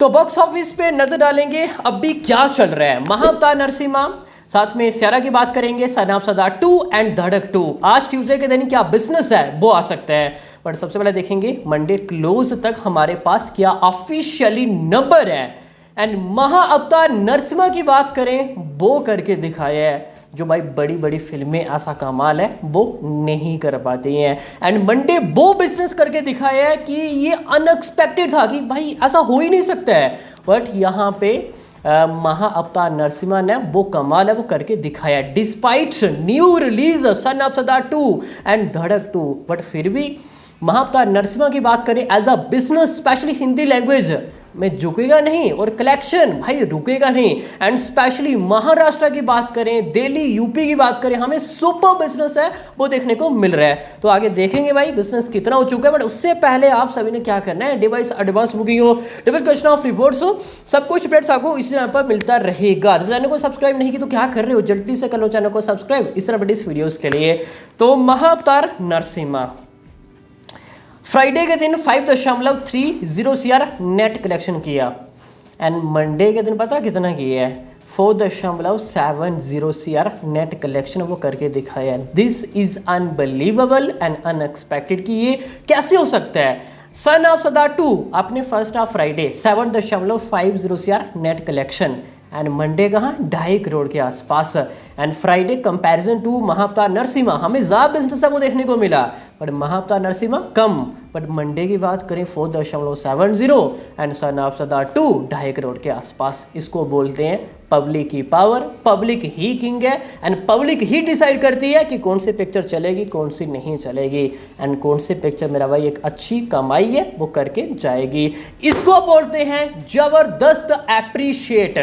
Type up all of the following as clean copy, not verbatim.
तो box office पे नजर डालेंगे अभी क्या चल रहा है। महाअवतार नरसिम्हा, साथ में सियारा की बात करेंगे, सन ऑफ सरदार 2 एंड धड़क 2। आज ट्यूसडे के दिन क्या बिजनेस है वो आ सकता है, बट सबसे पहले देखेंगे मंडे क्लोज तक हमारे पास क्या ऑफिशियली नंबर है। एंड महाअवतार नरसिम्हा की बात करें, वो करके दिखाया है जो भाई बड़ी बड़ी फिल्में ऐसा कमाल है वो नहीं कर पाती हैं। एंड मंडे वो बिजनेस करके दिखाया है कि ये अनएक्सपेक्टेड था कि भाई ऐसा हो ही नहीं सकता है, बट यहाँ पे महाअवतार नरसिम्हा ने वो कमाल है वो करके दिखाया despite new release sun of Sardaar 2 and धड़क 2। बट फिर भी महाअवतार नरसिम्हा की बात करें as a business specially Hindi language में झुकेगा नहीं और कलेक्शन भाई रुकेगा नहीं। एंड स्पेशली महाराष्ट्र की बात करें, दिल्ली यूपी की बात करें, हमें सुपर बिजनेस है वो देखने को मिल रहा है। तो आगे देखेंगे भाई बिजनेस कितना हो चुका है, बट उससे पहले आप सभी ने क्या करना है, डिवाइस एडवांस बुकिंग हो, डिवाइस क्वेश्चन ऑफ रिपोर्ट्स हो, सब कुछ अपडेट्स आपको इसी चैनल पर मिलता रहेगा। तो चैनल को सब्सक्राइब नहीं की तो क्या कर रहे हो, जल्दी से कर लो चैनल को सब्सक्राइब इस तरह अपडेट्स वीडियोस के लिए। तो महाअवतार नरसिम्हा फ्राइडे के दिन 5.30 CR नेट कलेक्शन किया एंड मंडे के दिन पता कितना किया है, 4.70 CR नेट कलेक्शन वो करके दिखाया है। This is unbelievable and unexpected कि ये कैसे हो सकता है। सन ऑफ सरदार 2 अपने first of Friday 7.50 CR net collection and Monday कहाँ 2.5 करोड़ के आसपास। And Friday comparison to महाअवतार Narasimha हमें ज़्यादा बिजनेस है वो देखने को मिला, but महाअवतार Narasimha come. But Monday की बात करें 4.70 and sun of Sardaar 2 2.5 crore के आसपास। इसको बोलते हैं पब्लिक की पावर, पब्लिक ही किंग है एंड पब्लिक ही डिसाइड करती है कि कौन सी पिक्चर चलेगी कौन सी नहीं चलेगी एंड कौन सी पिक्चर मेरा भाई एक अच्छी कमाई है वो करके जाएगी। इसको बोलते हैं जबरदस्त एप्रिशिएट।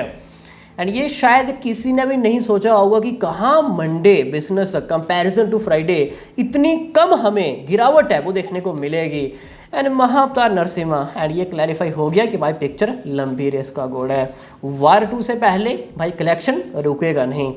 एंड ये शायद किसी ने भी नहीं सोचा होगा कि कहाँ Monday business comparison to Friday इतनी कम हमें गिरावट है वो देखने को मिलेगी। एंड महाअवतार नरसिम्हा एंड ये क्लैरिफाई हो गया कि भाई पिक्चर लंबी रेस का घोड़ा है, वार 2 से पहले भाई कलेक्शन रुकेगा नहीं।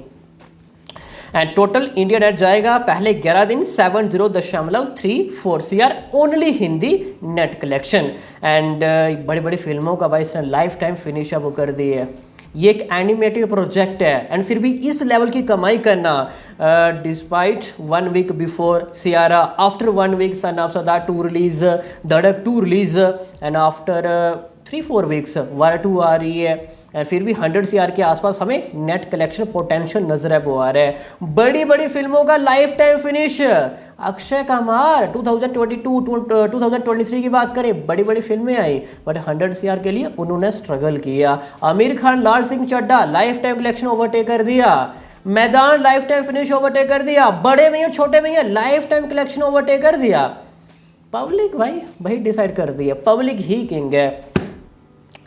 एंड टोटल इंडिया नेट जाएगा पहले 11 दिन 70.34 CR only Hindi net collection. And बड़ी बड़ी फिल्मों का भाई इसने लाइफ टाइम फिनिश वो कर दी है। ये एक एनिमेटेड प्रोजेक्ट है एंड फिर भी इस लेवल की कमाई करना despite 1 week before Saiyaara, after 1 week son of Sardaar 2 release, Dhadak 2 release and after 3-4 weeks War 2 आ रही है एंड फिर भी 100 CR के आसपास हमें नेट कलेक्शन पोटेंशियल नजर है वो आ रहा है। बड़ी बड़ी फिल्मों का life time finish, Akshay Kumar 2022-2023 की बात करें बड़ी बड़ी फिल्में आई बट 100 CR के लिए उन्होंने स्ट्रगल किया। Aamir Khan Laal Singh Chaddha lifetime collection overtake कर दिया, मैदान लाइफ टाइम फिनिश ओवरटेक कर दिया, बड़े में छोटे में लाइफ टाइम कलेक्शन ओवरटेक कर दिया। पब्लिक भाई डिसाइड कर दिया, पब्लिक ही किंग है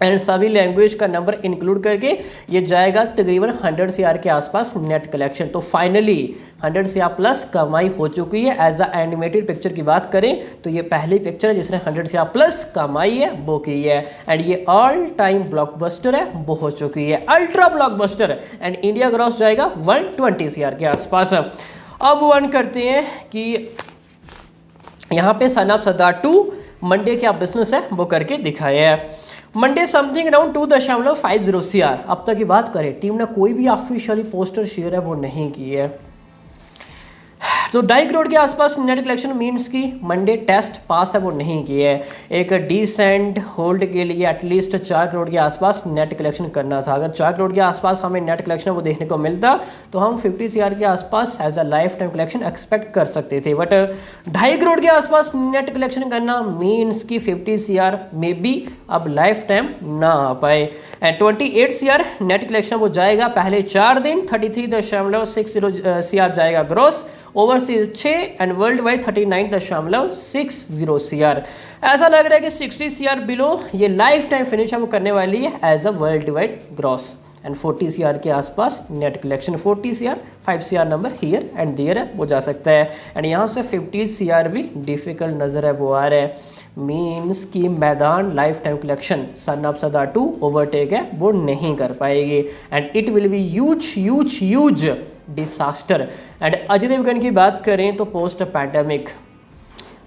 एंड सभी लैंग्वेज का नंबर इंक्लूड करके ये जाएगा तकरीबन 100 CR के आसपास नेट कलेक्शन। तो फाइनली 100 CR प्लस कमाई हो चुकी है। एज अ एनिमेटेड पिक्चर की बात करें तो ये पहली पिक्चर है जिसने 100 CR प्लस कमाई है वो की है एंड ये ऑल टाइम ब्लॉकबस्टर है वो हो चुकी है, ultra blockbuster and India gross जाएगा 120 CR के आसपास। अब वन करते हैं कि यहाँ पे सन ऑफ सरदार 2 मंडे क्या बिजनेस है वो करके दिखाया है। Monday something around 2.50 CR। अब तक की बात करें टीम ने कोई भी ऑफिशियली पोस्टर शेयर है वो नहीं की है, तो 2.5 करोड़ के आसपास नेट कलेक्शन मीन्स की मंडे टेस्ट पास है वो नहीं किया है। एक डिसेंट होल्ड के लिए एटलीस्ट 4 करोड़ के आसपास नेट कलेक्शन करना था। अगर 4 करोड़ के आसपास हमें नेट कलेक्शन वो देखने को मिलता तो हम 50 CR के आसपास as a lifetime collection expect कर सकते थे, बट 2.5 करोड़ के आसपास नेट कलेक्शन करना मीन्स की 50 CR मे बी अब लाइफ टाइम ना आ पाए। एंड 28 CR नेट कलेक्शन वो जाएगा पहले 4 दिन, 33.60 CR जाएगा gross, overseas 6 and worldwide 39.60 CR। ऐसा लग रहा है कि 60 CR बिलो ये लाइफ टाइम फिनिश है वो करने वाली है as a worldwide gross and 40 CR के आसपास net collection. 40 CR 5 CR number here and there है वो जा सकता है एंड यहाँ से 50 CR भी डिफिकल्ट नजर है वो आ रहा है। मीन्स की Maidaan lifetime collection son of Sardaar 2 overtake है वो नहीं कर पाएगी and it will be huge disaster. And Ajay Devgn की बात करें तो पोस्ट पैंडेमिक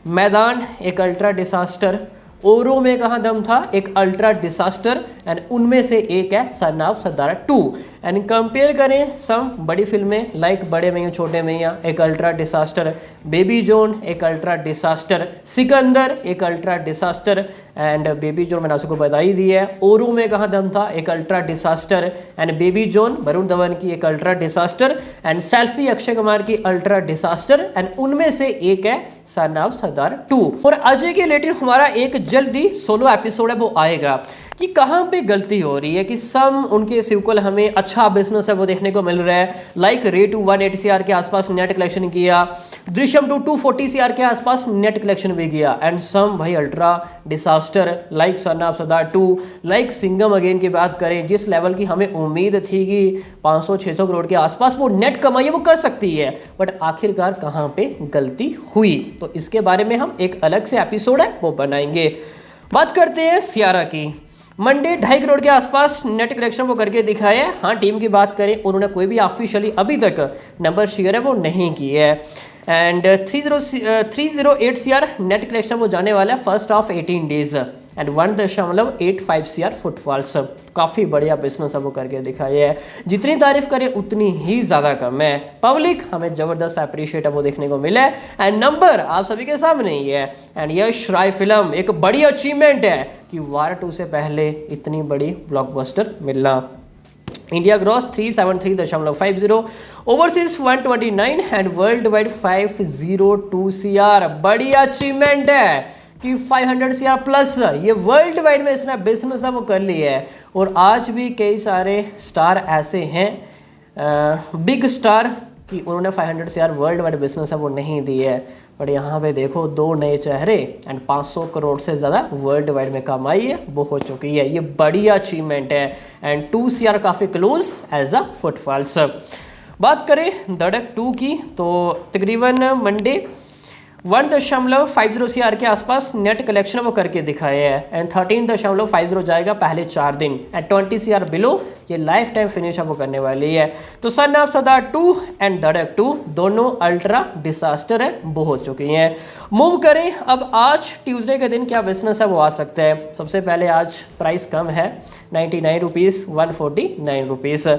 मैदान एक अल्ट्रा डिसास्टर, औरों में कहाँ दम था, एक अल्ट्रा डिसास्टर, एंड उनमें से एक है सन ऑफ सदारा 2। एंड कंपेयर करें सम बड़ी फिल्में लाइक बड़े मैया छोटे मैया एक अल्ट्रा डिसास्टर, बेबी जॉन एक अल्ट्रा डिसास्टर, सिकंदर एक ultra disaster, and baby John मैंने आपको बता ही दी है। औरों में कहाँ दम था, एक ultra disaster, and baby John Varun Dhawan की एक ultra disaster, and selfie Akshay Kumar की अल्ट्रा डिसास्टर, एंड उनमें से एक है सन ऑफ सरदार 2। और अजय के रिलेटेड हमारा एक जल्दी सोलो एपिसोड है वो आएगा कि कहाँ पे गलती हो रही है, कि सम उनके सिक्वल हमें अच्छा बिजनेस है वो देखने को मिल रहा है, लाइक रेड 180 CR के आसपास नेट कलेक्शन किया, दृश्यम 240 CR के आसपास नेट कलेक्शन भी किया, एंड सम भाई ultra disaster like sun of Sardaar 2, like Singham again की बात करें, जिस लेवल की हमें उम्मीद थी कि 500-600 करोड़ के आसपास वो नेट कमाई वो कर सकती है, बट आखिरकार कहाँ पे गलती हुई, तो इसके बारे में हम एक अलग से एपिसोड है वो बनाएंगे। बात करते हैं सियारा की। मंडे 2.5 करोड़ के आसपास नेट कलेक्शन वो करके दिखाया है। हाँ, टीम की बात करें उन्होंने कोई भी ऑफिशियली अभी तक नंबर शेयर है वो नहीं की है, एंड 308 CR नेट कलेक्शन वो जाने वाला है first of 18 days, and 1.85 CR footfalls. काफ़ी बढ़िया बिजनेस है वो करके दिखाया है, जितनी तारीफ करें उतनी ही ज़्यादा कम है। पब्लिक हमें ज़बरदस्त अप्रिशिएट है वो देखने को मिला है, एंड नंबर आप सभी के सामने ही है। एंड यश राय फिल्म एक बड़ी अचीवमेंट है कि वार 2 से पहले इतनी बड़ी ब्लॉकबस्टर मिलना। India gross 373.50, overseas 129 and world wide 502 CR। बड़ी अचीवमेंट है कि 500 CR प्लस ये वर्ल्ड वाइड में इसने बिजनेस है वो कर लिया है। और आज भी कई सारे स्टार ऐसे हैं बिग स्टार कि उन्होंने 500 CR वर्ल्ड वाइड बिजनेस है वो नहीं दी है, बट यहाँ पे देखो 2 नए चेहरे एंड 500 करोड़ से ज़्यादा वर्ल्ड वाइड में कमाई है वो हो चुकी है। ये बड़ी अचीवमेंट है, एंड 2 CR काफ़ी क्लोज एज अ फुटफॉल्स। बात करें धड़क 2 की तो तकरीबन मंडे 1.50 CR के आसपास नेट कलेक्शन वो करके दिखाया है, एंड 13.50 जाएगा पहले 4 दिन, एंड 20 CR बिलो ये लाइफ टाइम फिनिश वो करने वाली है। तो सन ऑफ सरदार 2 एंड धड़क 2 दोनों अल्ट्रा डिसास्टर है वो हो चुकी हैं। मूव करें अब आज ट्यूसडे के दिन क्या बिजनेस है वो आ सकता है। सबसे पहले आज प्राइस कम है 99 रुपीज़ 149 रुपीज़।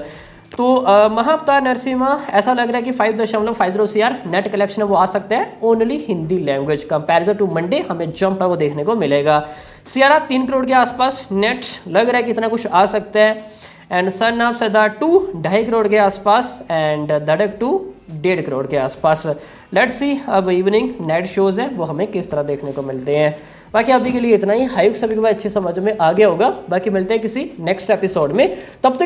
तो महाअवतार नरसिम्हा ऐसा लग रहा है कि 5.50 CR नेट कलेक्शन वो आ सकता है only Hindi language. Comparison to Monday हमें जंप है वो देखने को मिलेगा। सियारा 3 करोड़ के आसपास नेट लग रहा है कि इतना कुछ आ सकता है, and sun of Sardaar 2 2.5 crore के आसपास, एंड धड़क 2 1.5 करोड़ के आसपास। लेट्स सी अब इवनिंग नाइट शोज़ है वो हमें किस तरह देखने को मिलते हैं। बाकी अभी के लिए इतना ही। हाई सभी को अच्छी समझ में आ गया होगा। बाकी मिलते हैं किसी नेक्स्ट एपिसोड में, तब तक